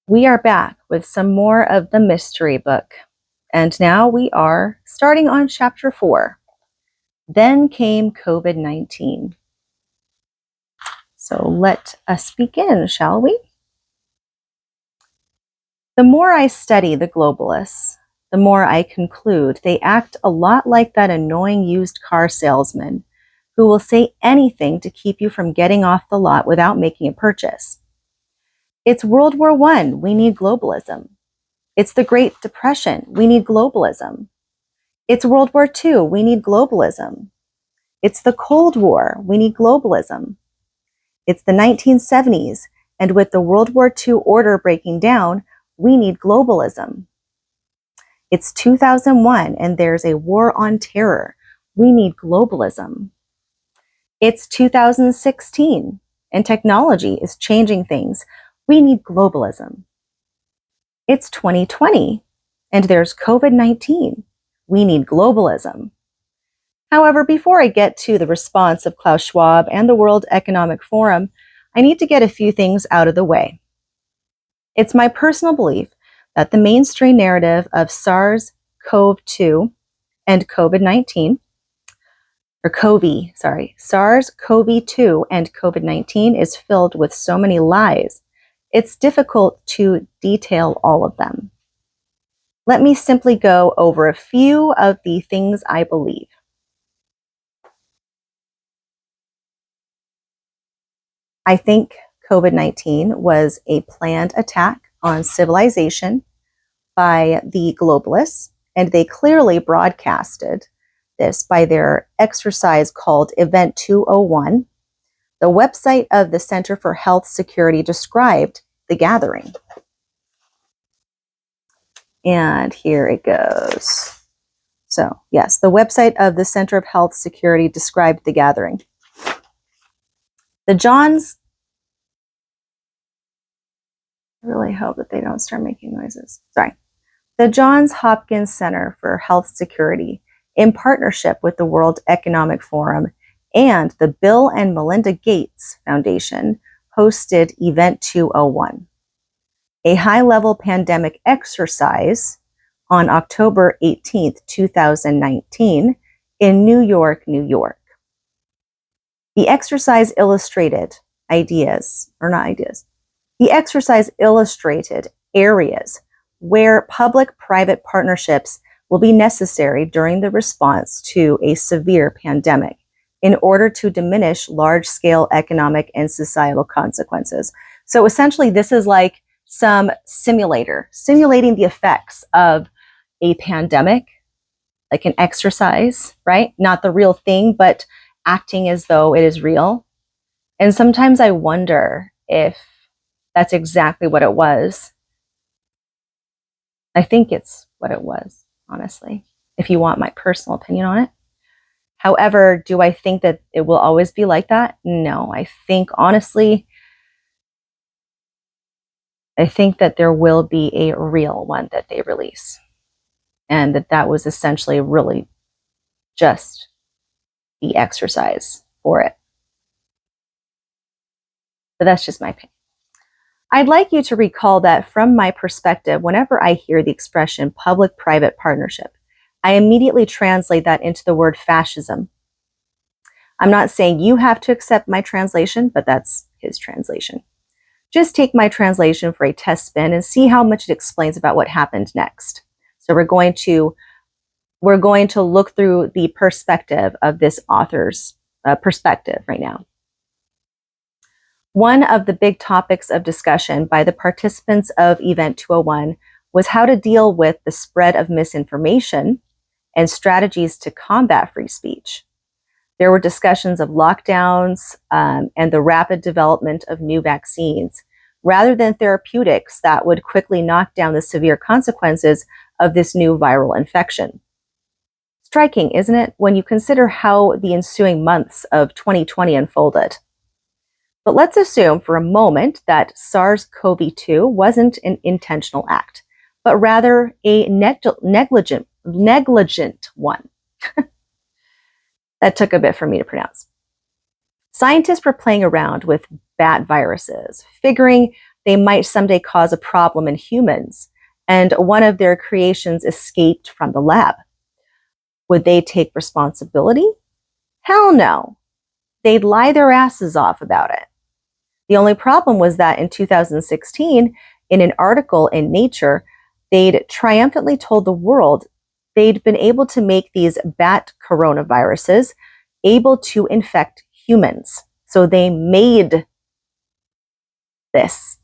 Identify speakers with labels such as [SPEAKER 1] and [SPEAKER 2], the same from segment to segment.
[SPEAKER 1] We are back with some more of the mystery book, and now we are starting on chapter 4. Then came COVID-19. So let us begin, shall we? The more I study the globalists, the more I conclude they act a lot like that annoying used car salesman who will say anything to keep you from getting off the lot without making a purchase. It's World War I, we need globalism. It's the Great Depression, we need globalism. It's World War II, we need globalism. It's the Cold War, we need globalism. It's the 1970s, and with the World War II order breaking down, we need globalism. It's 2001, and there's a war on terror. We need globalism. It's 2016, and technology is changing things. We need globalism. It's 2020, and there's COVID-19. We need globalism. However, before I get to the response of Klaus Schwab and the World Economic Forum, I need to get a few things out of the way. It's my personal belief that the mainstream narrative of SARS-CoV-2 and COVID-19, SARS-CoV-2 and COVID-19 is filled with so many lies, it's difficult to detail all of them. Let me simply go over a few of the things I believe. I think COVID-19 was a planned attack on civilization by the globalists, and they clearly broadcasted this by their exercise called Event 201. The website of the Center for Health Security described the gathering. And here it goes. So, yes, the website of the Center of Health Security described the gathering. I really hope that they don't start making noises. Sorry. The Johns Hopkins Center for Health Security, in partnership with the World Economic Forum and the Bill and Melinda Gates Foundation, hosted Event 201, a high-level pandemic exercise on October 18th, 2019, in New York, New York. The exercise illustrated The exercise illustrated areas where public-private partnerships will be necessary during the response to a severe pandemic in order to diminish large-scale economic and societal consequences. So essentially, this is like some simulating the effects of a pandemic, like an exercise, right? Not the real thing, but acting as though it is real. And sometimes I wonder if that's exactly what it was. I think it's what it was, honestly, if you want my personal opinion on it. However, do I think that it will always be like that? No, I think that there will be a real one that they release. And that was essentially really just the exercise for it. But that's just my opinion. I'd like you to recall that from my perspective, whenever I hear the expression public-private partnership, I immediately translate that into the word fascism. I'm not saying you have to accept my translation, but that's his translation. Just take my translation for a test spin and see how much it explains about what happened next. So we're going to look through the perspective of this author's perspective right now. One of the big topics of discussion by the participants of Event 201 was how to deal with the spread of misinformation and strategies to combat free speech. There were discussions of lockdowns and the rapid development of new vaccines, rather than therapeutics that would quickly knock down the severe consequences of this new viral infection. Striking, isn't it, when you consider how the ensuing months of 2020 unfolded? But let's assume for a moment that SARS-CoV-2 wasn't an intentional act, but rather a negligent one. That took a bit for me to pronounce. Scientists were playing around with bat viruses, figuring they might someday cause a problem in humans, and one of their creations escaped from the lab. Would they take responsibility? Hell no. They'd lie their asses off about it. The only problem was that in 2016, in an article in Nature, they'd triumphantly told the world they'd been able to make these bat coronaviruses able to infect humans. So they made this.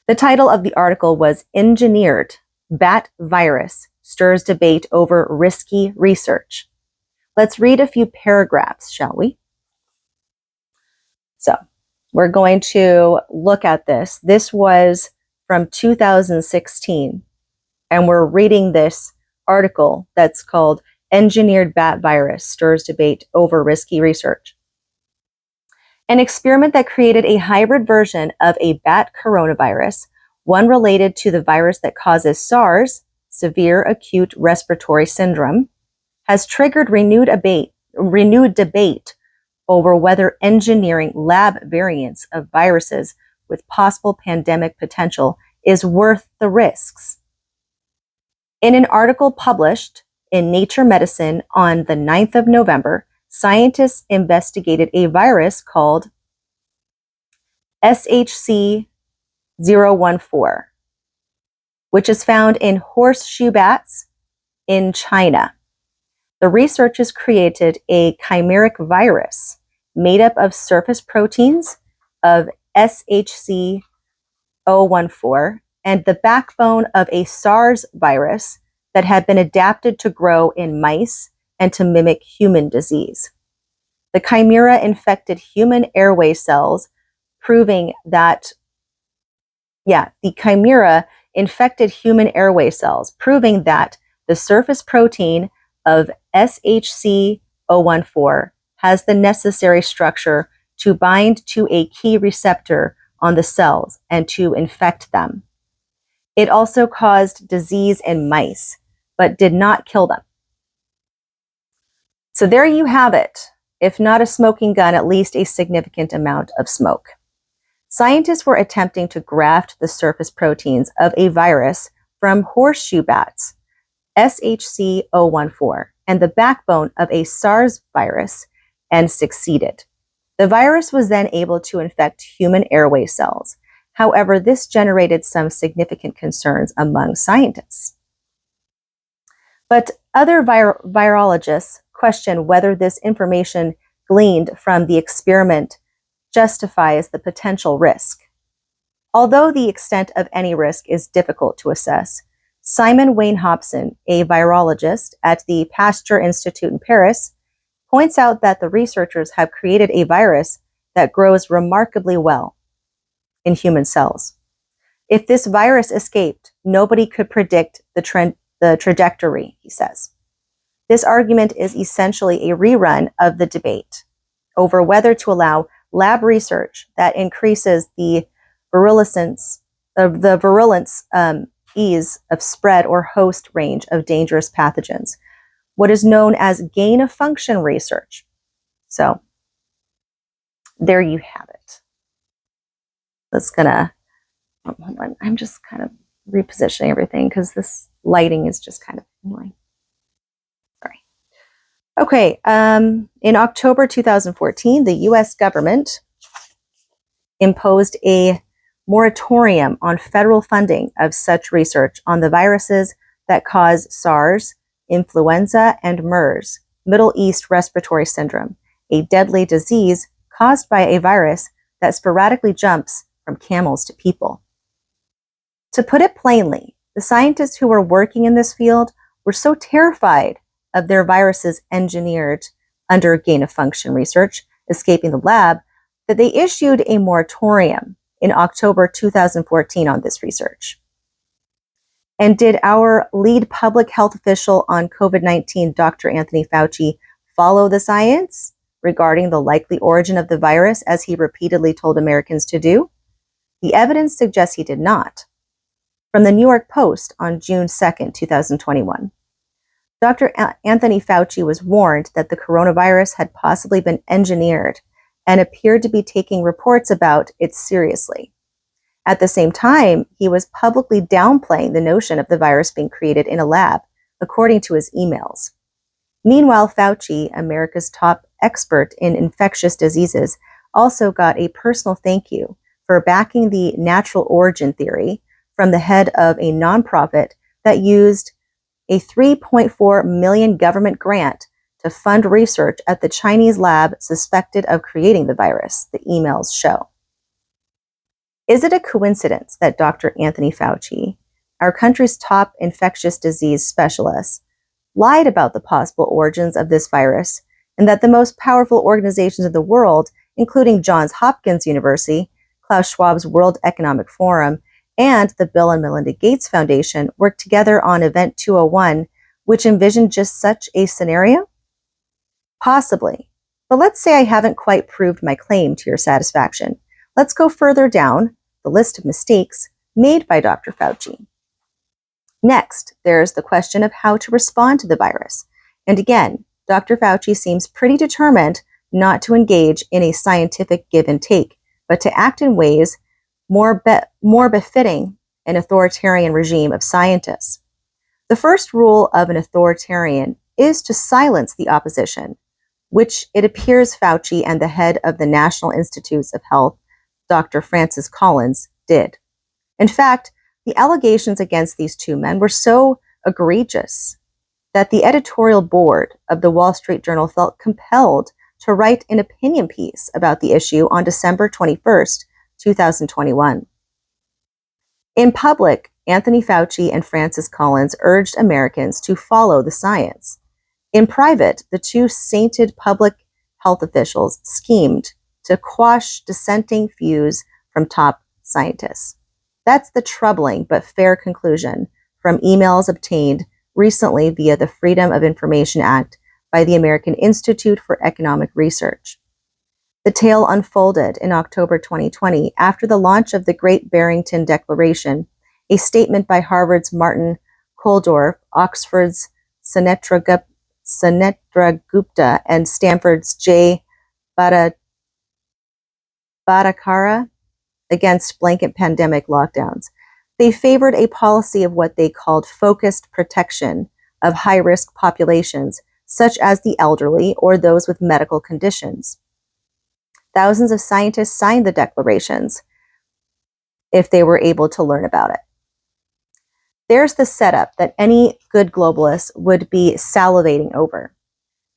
[SPEAKER 1] The title of the article was Engineered Bat Virus Stirs Debate Over Risky Research. Let's read a few paragraphs, shall we? So, we're going to look at this. This was from 2016, and we're reading this article that's called Engineered Bat Virus Stirs Debate Over Risky Research. An experiment that created a hybrid version of a bat coronavirus, one related to the virus that causes SARS, severe acute respiratory syndrome, has triggered renewed debate over whether engineering lab variants of viruses with possible pandemic potential is worth the risks. In an article published in Nature Medicine on the 9th of November, scientists investigated a virus called SHC-014, which is found in horseshoe bats in China. The researchers created a chimeric virus made up of surface proteins of SHC-014 and the backbone of a SARS virus that had been adapted to grow in mice and to mimic human disease. The chimera infected human airway cells, proving that the surface protein of SHC-014 has the necessary structure to bind to a key receptor on the cells and to infect them. It also caused disease in mice, but did not kill them. So there you have it. If not a smoking gun, at least a significant amount of smoke. Scientists were attempting to graft the surface proteins of a virus from horseshoe bats, SHC-014, and the backbone of a SARS virus, and succeeded. The virus was then able to infect human airway cells. However, this generated some significant concerns among scientists. But other virologists question whether this information gleaned from the experiment justifies the potential risk. Although the extent of any risk is difficult to assess, Simon Wayne Hobson, a virologist at the Pasteur Institute in Paris, points out that the researchers have created a virus that grows remarkably well in human cells. If this virus escaped, nobody could predict the trajectory, he says. This argument is essentially a rerun of the debate over whether to allow lab research that increases the virulence ease of spread or host range of dangerous pathogens, what is known as gain-of-function research. So there you have it. Hold on, I'm just kind of repositioning everything because this lighting is just kind of annoying. Sorry. Okay, in October 2014, the US government imposed a moratorium on federal funding of such research on the viruses that cause SARS, influenza, and MERS, Middle East Respiratory Syndrome, a deadly disease caused by a virus that sporadically jumps from camels to people. To put it plainly, the scientists who were working in this field were so terrified of their viruses engineered under gain-of-function research escaping the lab that they issued a moratorium in October 2014 on this research. And did our lead public health official on COVID-19, Dr. Anthony Fauci, follow the science regarding the likely origin of the virus as he repeatedly told Americans to do? The evidence suggests he did not. From the New York Post on June 2nd, 2021, Dr. Anthony Fauci was warned that the coronavirus had possibly been engineered and appeared to be taking reports about it seriously. At the same time, he was publicly downplaying the notion of the virus being created in a lab, according to his emails. Meanwhile, Fauci, America's top expert in infectious diseases, also got a personal thank you for backing the natural origin theory from the head of a nonprofit that used a $3.4 million government grant to fund research at the Chinese lab suspected of creating the virus, the emails show. Is it a coincidence that Dr. Anthony Fauci, our country's top infectious disease specialist, lied about the possible origins of this virus, and that the most powerful organizations in the world, including Johns Hopkins University, Klaus Schwab's World Economic Forum, and the Bill and Melinda Gates Foundation, worked together on Event 201, which envisioned just such a scenario? Possibly. But let's say I haven't quite proved my claim to your satisfaction. Let's go further down the list of mistakes made by Dr. Fauci. Next, there's the question of how to respond to the virus. And again, Dr. Fauci seems pretty determined not to engage in a scientific give and take, but to act in ways more befitting an authoritarian regime of scientists. The first rule of an authoritarian is to silence the opposition, which it appears Fauci and the head of the National Institutes of Health, Dr. Francis Collins, did. In fact, the allegations against these two men were so egregious that the editorial board of the Wall Street Journal felt compelled to write an opinion piece about the issue on December 21st, 2021. In public, Anthony Fauci and Francis Collins urged Americans to follow the science. In private, the two sainted public health officials schemed to quash dissenting views from top scientists. That's the troubling but fair conclusion from emails obtained recently via the Freedom of Information Act by the American Institute for Economic Research. The tale unfolded in October 2020 after the launch of the Great Barrington Declaration, a statement by Harvard's Martin Kulldorff, Oxford's Sunetra Gupta, and Stanford's Jay Bhattacharya against blanket pandemic lockdowns. They favored a policy of what they called focused protection of high-risk populations, such as the elderly or those with medical conditions. Thousands of scientists signed the declarations if they were able to learn about it. There's the setup that any good globalist would be salivating over.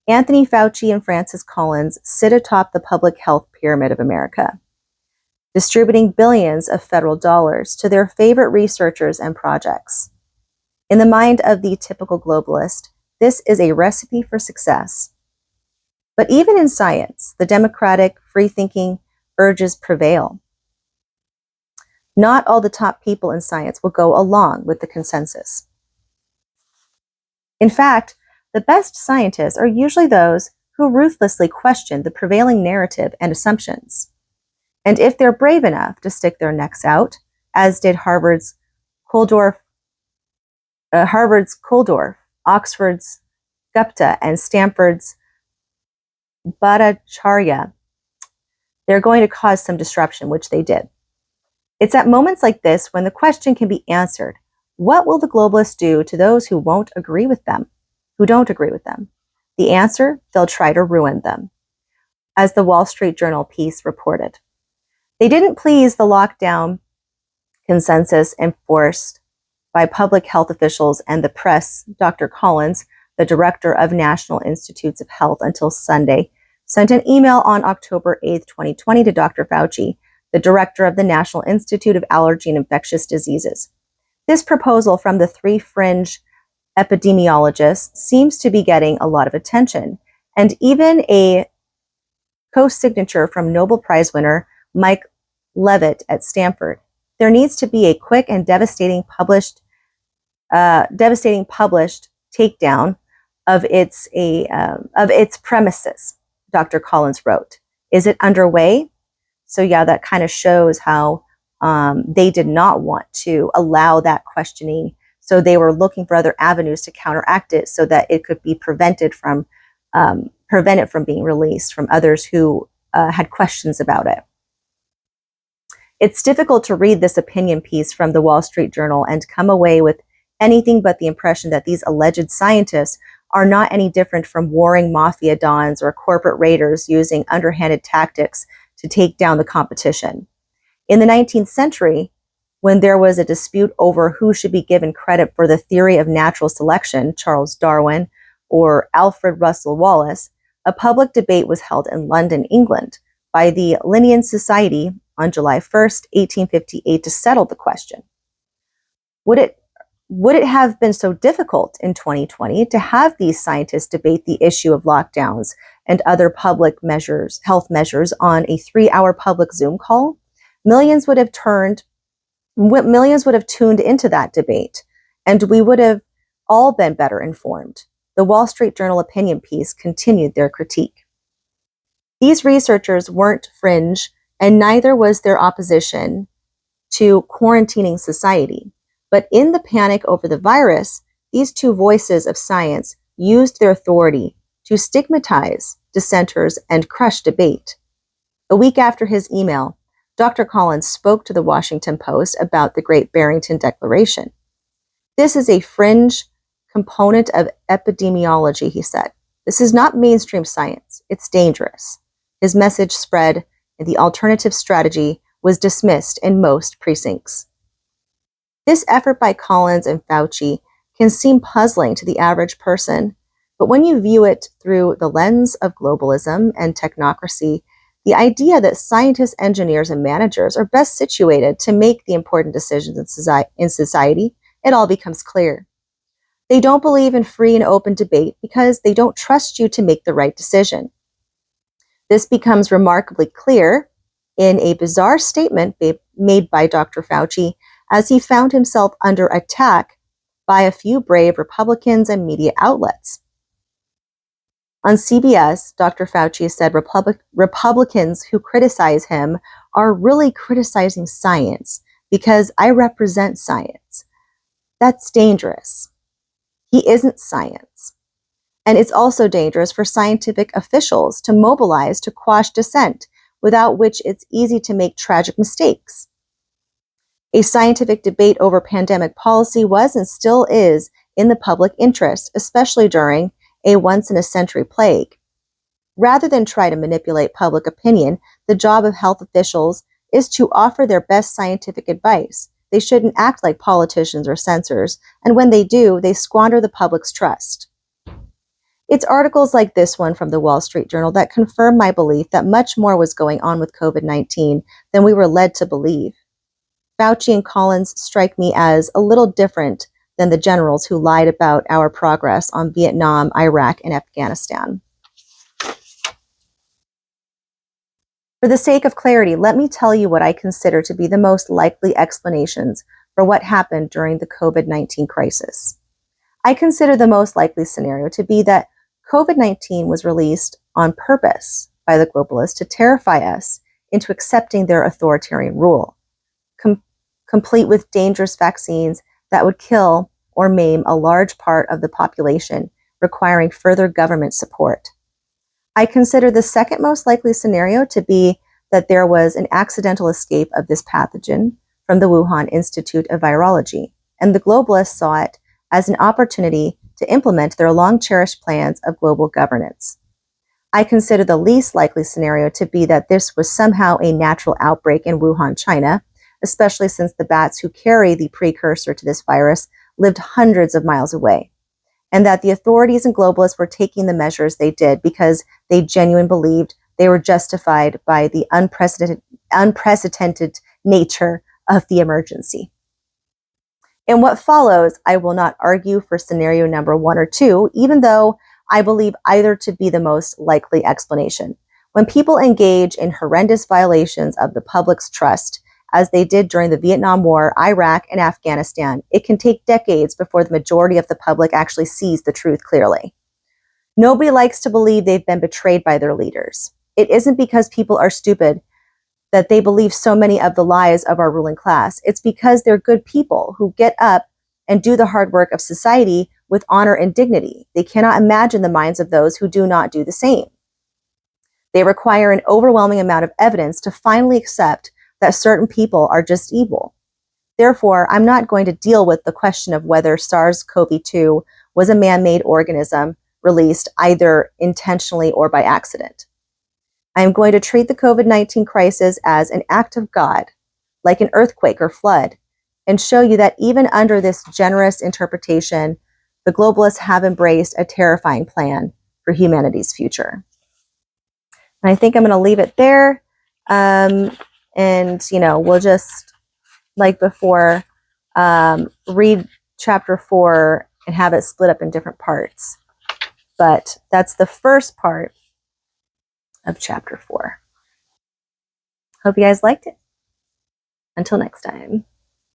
[SPEAKER 1] Anthony Fauci and Francis Collins sit atop the public health pyramid of America, distributing billions of federal dollars to their favorite researchers and projects. In the mind of the typical globalist, this is a recipe for success. But even in science, the democratic, free-thinking urges prevail. Not all the top people in science will go along with the consensus. In fact, the best scientists are usually those who ruthlessly question the prevailing narrative and assumptions. And if they're brave enough to stick their necks out, as did Harvard's Kulldorff, Oxford's Gupta, and Stanford's Bhattacharya, they're going to cause some disruption, which they did. It's at moments like this when the question can be answered: what will the globalists do to those who don't agree with them? The answer: they'll try to ruin them, as the Wall Street Journal piece reported. They didn't please the lockdown consensus enforced by public health officials and the press. Dr. Collins, the director of National Institutes of Health until Sunday, sent an email on October 8, 2020 to Dr. Fauci, the director of the National Institute of Allergy and Infectious Diseases. This proposal from the three fringe epidemiologists seems to be getting a lot of attention, and even a co-signature from Nobel Prize winner Mike Levitt at Stanford. There needs to be a quick and devastating published takedown of its premises, Dr. Collins wrote. Is it underway? So yeah, that kind of shows how they did not want to allow that questioning. So they were looking for other avenues to counteract it so that it could be prevent it from being released from others who had questions about it. It's difficult to read this opinion piece from the Wall Street Journal and come away with anything but the impression that these alleged scientists are not any different from warring mafia dons or corporate raiders using underhanded tactics to take down the competition. In the 19th century, when there was a dispute over who should be given credit for the theory of natural selection, Charles Darwin or Alfred Russel Wallace, a public debate was held in London, England, by the Linnean Society on July 1st, 1858, to settle the question. Would it have been so difficult in 2020 to have these scientists debate the issue of lockdowns and other public measures, health measures, on a 3-hour public Zoom call? Millions would have tuned into that debate, and we would have all been better informed. The Wall Street Journal opinion piece continued their critique. These researchers weren't fringe, and neither was their opposition to quarantining society. But in the panic over the virus, these two voices of science used their authority to stigmatize dissenters and crush debate. A week after his email, Dr. Collins spoke to the Washington Post about the Great Barrington Declaration. This is a fringe component of epidemiology, he said. This is not mainstream science. It's dangerous. His message spread, and the alternative strategy was dismissed in most precincts. This effort by Collins and Fauci can seem puzzling to the average person, but when you view it through the lens of globalism and technocracy, the idea that scientists, engineers, and managers are best situated to make the important decisions in society, it all becomes clear. They don't believe in free and open debate because they don't trust you to make the right decision. This becomes remarkably clear in a bizarre statement made by Dr. Fauci as he found himself under attack by a few brave Republicans and media outlets. On CBS, Dr. Fauci said Republicans who criticize him are really criticizing science because I represent science. That's dangerous. He isn't science. And it's also dangerous for scientific officials to mobilize to quash dissent, without which it's easy to make tragic mistakes. A scientific debate over pandemic policy was and still is in the public interest, especially during a once-in-a-century plague. Rather than try to manipulate public opinion, the job of health officials is to offer their best scientific advice. They shouldn't act like politicians or censors, and when they do, they squander the public's trust. It's articles like this one from the Wall Street Journal that confirm my belief that much more was going on with COVID-19 than we were led to believe. Fauci and Collins strike me as a little different than the generals who lied about our progress on Vietnam, Iraq, and Afghanistan. For the sake of clarity, let me tell you what I consider to be the most likely explanations for what happened during the COVID-19 crisis. I consider the most likely scenario to be that COVID-19 was released on purpose by the globalists to terrify us into accepting their authoritarian rule, complete with dangerous vaccines that would kill or maim a large part of the population, requiring further government support. I consider the second most likely scenario to be that there was an accidental escape of this pathogen from the Wuhan Institute of Virology, and the globalists saw it as an opportunity to implement their long-cherished plans of global governance. I consider the least likely scenario to be that this was somehow a natural outbreak in Wuhan, China, especially since the bats who carry the precursor to this virus lived hundreds of miles away, and that the authorities and globalists were taking the measures they did because they genuinely believed they were justified by the unprecedented nature of the emergency. In what follows, I will not argue for scenario number 1 or 2, even though I believe either to be the most likely explanation. When people engage in horrendous violations of the public's trust, as they did during the Vietnam War, Iraq, and Afghanistan, it can take decades before the majority of the public actually sees the truth clearly. Nobody likes to believe they've been betrayed by their leaders. It isn't because people are stupid that they believe so many of the lies of our ruling class. It's because they're good people who get up and do the hard work of society with honor and dignity. They cannot imagine the minds of those who do not do the same. They require an overwhelming amount of evidence to finally accept that certain people are just evil. Therefore, I'm not going to deal with the question of whether SARS-CoV-2 was a man-made organism released either intentionally or by accident. I am going to treat the COVID-19 crisis as an act of God, like an earthquake or flood, and show you that even under this generous interpretation, the globalists have embraced a terrifying plan for humanity's future. And I think I'm going to leave it there. And, we'll just, like before, read chapter 4 and have it split up in different parts. But that's the first part of chapter 4. Hope you guys liked it. Until next time.